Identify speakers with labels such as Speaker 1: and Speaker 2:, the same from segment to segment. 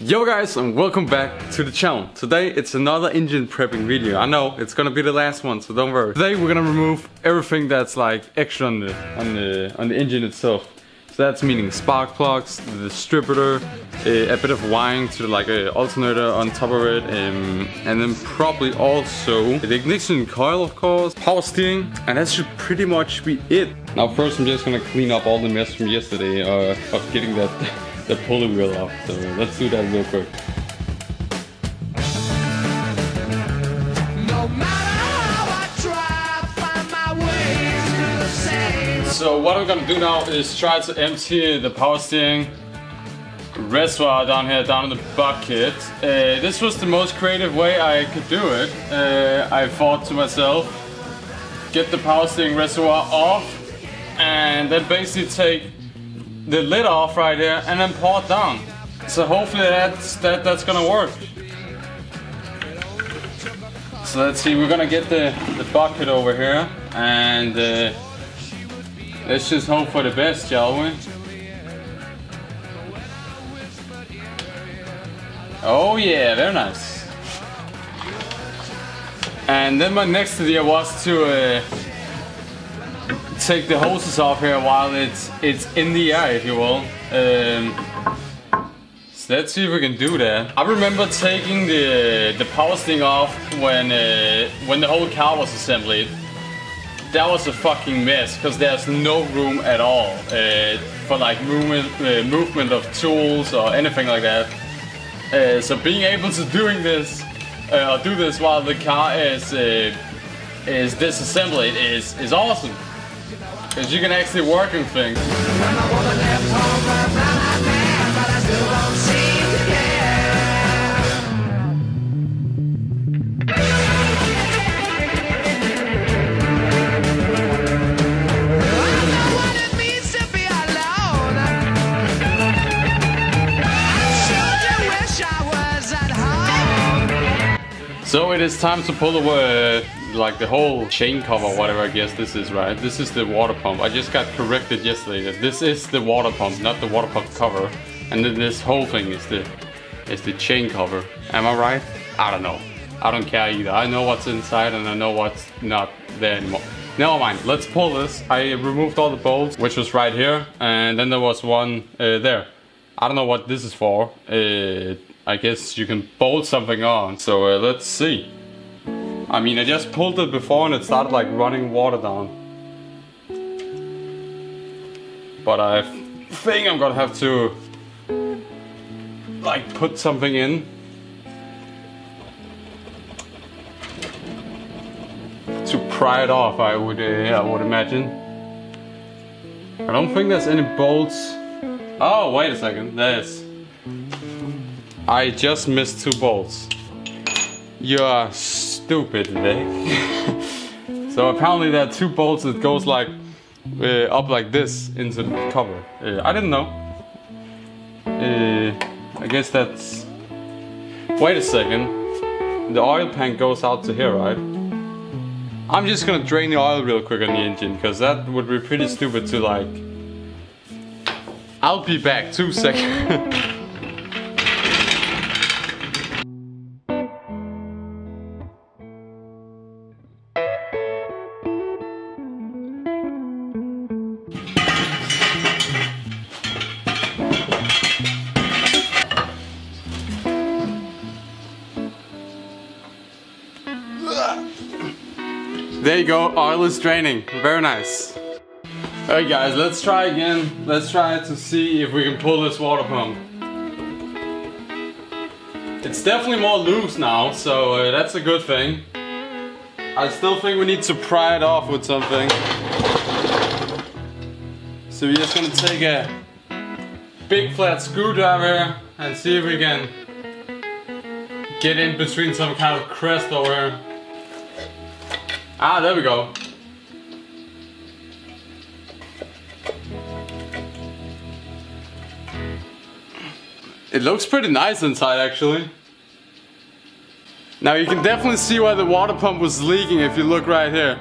Speaker 1: Yo guys, and welcome back to the channel. Today it's another engine prepping video. I know it's gonna be the last one, so don't worry. Today we're gonna remove everything that's like extra on the engine itself. So that's meaning spark plugs, the distributor, a bit of wiring to like an alternator on top of it, and then probably also the ignition coil, of course, power steering, and that should pretty much be it. Now first I'm just gonna clean up all the mess from yesterday of getting that the pulley wheel off, so let's do that real quick. So what I'm gonna do now is try to empty the power steering reservoir down here, down in the bucket. This was the most creative way I could do it. I thought to myself, get the power steering reservoir off and then basically take the lid off right there and then pour it down. So hopefully that's gonna work. So let's see, we're gonna get the bucket over here and let's just hope for the best, shall we? Oh yeah, very nice. And then my next idea was to take the hoses off here while it's in the air, if you will. So let's see if we can do that. I remember taking the power steering off when the whole car was assembled. That was a fucking mess because there's no room at all for like movement of tools or anything like that. So being able to do this while the car is disassembled is awesome. Because you can actually work on things. So it is time to pull away like the whole chain cover, whatever I guess this is, right? This is the water pump. I just got corrected yesterday that this is the water pump, not the water pump cover. And then this whole thing is the chain cover. Am I right? I don't know. I don't care either. I know what's inside and I know what's not there anymore. Never mind, let's pull this. I removed all the bolts, which was right here. And then there was one there. I don't know what this is for. I guess you can bolt something on. So let's see. I mean, I just pulled it before and it started like running water down. But I think I'm gonna have to like put something in to pry it off, I would imagine. I don't think there's any bolts. Oh, wait a second, there's. I just missed 2 bolts. You're stupid, Vic. So apparently there are 2 bolts that goes like up like this into the cover. I didn't know. I guess that's. Wait a second. The oil pan goes out to here, right? I'm just gonna drain the oil real quick on the engine because that would be pretty stupid to like. I'll be back. 2 seconds. There you go, oil is draining. Very nice. Alright guys, let's try again. Let's try to see if we can pull this water pump. It's definitely more loose now, so that's a good thing. I still think we need to pry it off with something. So we're just gonna take a big flat screwdriver and see if we can get in between some kind of crest over here. Ah, there we go. It looks pretty nice inside actually. Now you can definitely see where the water pump was leaking if you look right here.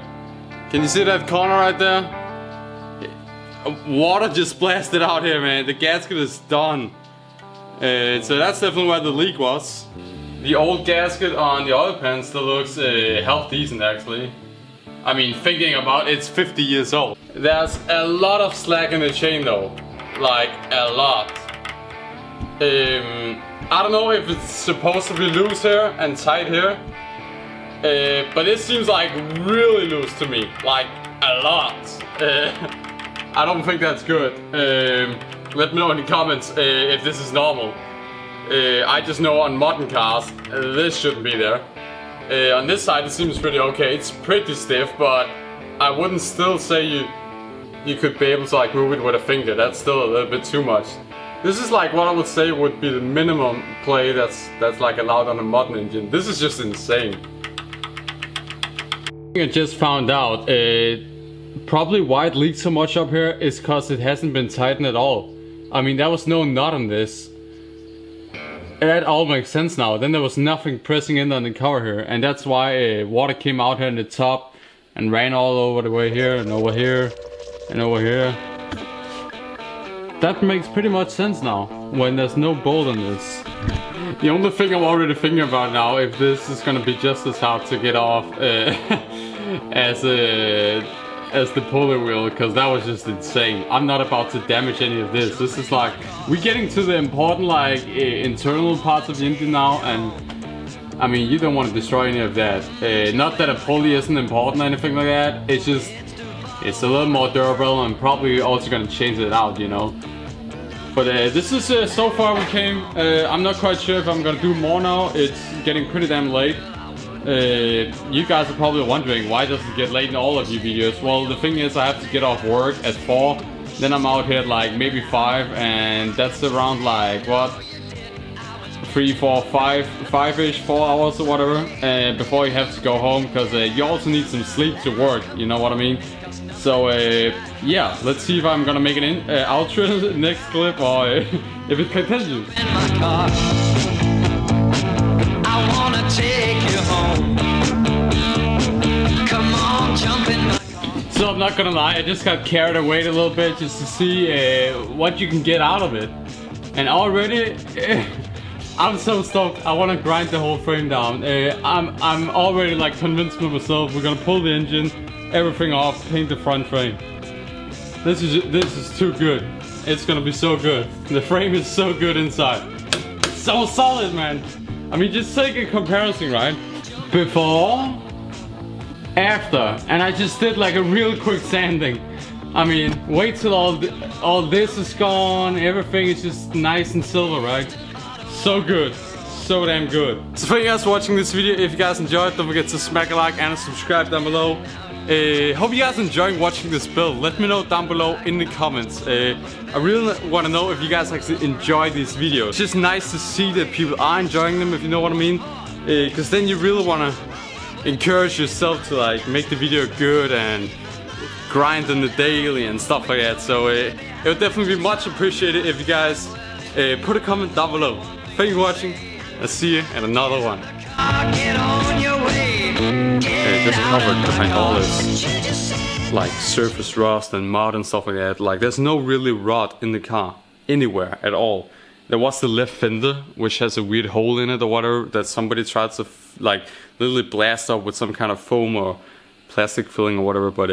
Speaker 1: Can you see that corner right there? Water just blasted out here, man. The gasket is done. So that's definitely where the leak was. The old gasket on the oil pan still looks half decent actually. I mean, thinking about it's 50 years old. There's a lot of slack in the chain though. Like, a lot. I don't know if it's supposed to be loose here and tight here. But it seems like really loose to me. Like, a lot. I don't think that's good. Let me know in the comments if this is normal. I just know on modern cars, this shouldn't be there. On this side it seems pretty okay. It's pretty stiff, but I wouldn't still say you could be able to like move it with a finger. That's still a little bit too much. This is like what I would say would be the minimum play that's like allowed on a modern engine. This is just insane. I just found out probably why it leaked so much up here is because it hasn't been tightened at all. I mean, there was no knot on this. That all makes sense now. Then there was nothing pressing in on the cover here, and that's why water came out here in the top and ran all over the way here and over here and over here. That makes pretty much sense now when there's no bolt on this. The only thing I'm already thinking about now, if this is gonna be just as hard to get off as the pulley wheel, because that was just insane. I'm not about to damage any of this. This is like, we're getting to the important like internal parts of the engine now, and I mean, you don't want to destroy any of that. Not that a pulley isn't important or anything like that. It's just, it's a little more durable and probably also gonna change it out, you know. But this is so far we came. I'm not quite sure if I'm gonna do more now. It's getting pretty damn late. You guys are probably wondering why does it get late in all of your videos. Well, the thing is I have to get off work at 4. Then I'm out here at like maybe 5, and that's around like what? 3, 4, 5-ish, 4 hours or whatever. Before you have to go home, because you also need some sleep to work, you know what I mean? So yeah, let's see if I'm gonna make an outro next clip, or if it continues. In my car, I wanna take you home. Come on, jump in my car. So I'm not gonna lie, I just got carried away a little bit just to see what you can get out of it. And already, I'm so stoked. I wanna grind the whole frame down. I'm already like convinced with myself. We're gonna pull the engine, everything off, paint the front frame. This is too good. It's gonna be so good. The frame is so good inside. It's so solid, man. I mean, just take a comparison, right? Before, after, and I just did like a real quick sanding. I mean, wait till all this is gone. Everything is just nice and silver, right? So good. So damn good. So thank you guys for watching this video. If you guys enjoyed, don't forget to smack a like and subscribe down below. Hope you guys enjoying watching this build. Let me know down below in the comments. I really want to know if you guys actually enjoy these videos. It's just nice to see that people are enjoying them, if you know what I mean. Because then you really want to encourage yourself to like make the video good and grind on the daily and stuff like that. So it would definitely be much appreciated if you guys put a comment down below. Thank you for watching. I'll see you in another one. Just covered behind all this like surface rust and mud and stuff like that. Like there's no really rot in the car anywhere at all. There was the left fender, which has a weird hole in it or whatever, that somebody tried to like literally blast up with some kind of foam or plastic filling or whatever. But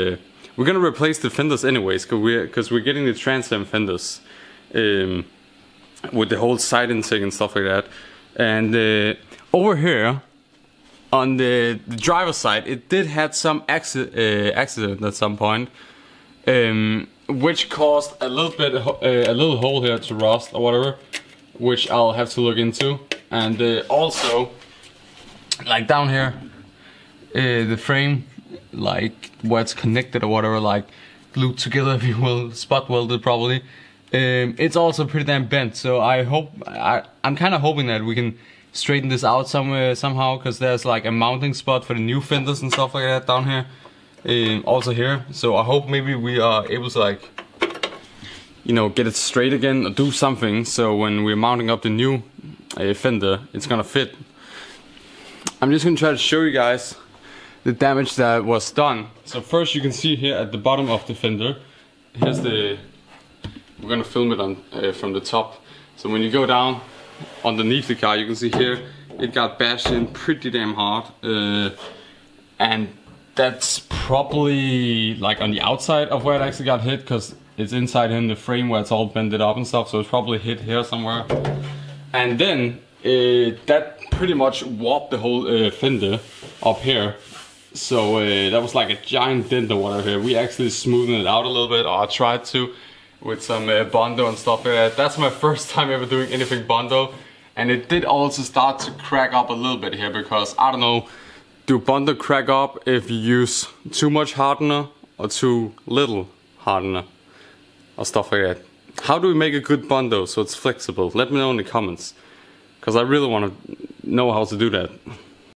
Speaker 1: we're gonna replace the fenders anyways, because we're getting the trans am fenders with the whole side intake and stuff like that. And over here on the driver's side, it did have some accident at some point, which caused a little hole here to rust or whatever, which I'll have to look into. And also, like down here, the frame, like where it's connected or whatever, like glued together, if you will, spot welded probably. It's also pretty damn bent. So I'm kind of hoping that we can straighten this out somehow, because there's like a mounting spot for the new fenders and stuff like that down here, also here. So I hope maybe we are able to like, you know, get it straight again or do something, so when we're mounting up the new fender, it's gonna fit. I'm just gonna try to show you guys the damage that was done. So first you can see here at the bottom of the fender, here's the, we're gonna film it on from the top. So when you go down, underneath the car. You can see here it got bashed in pretty damn hard, and that's probably like on the outside of where it actually got hit, because it's inside in the frame where it's all bended up and stuff, so it's probably hit here somewhere. And then that pretty much warped the whole fender up here. So that was like a giant dent or whatever here. We actually smoothed it out a little bit, or I tried to, with some Bondo and stuff like that. That's my first time ever doing anything Bondo. And it did also start to crack up a little bit here, because I don't know, do Bondo crack up if you use too much hardener or too little hardener or stuff like that? How do we make a good Bondo so it's flexible? Let me know in the comments, because I really want to know how to do that.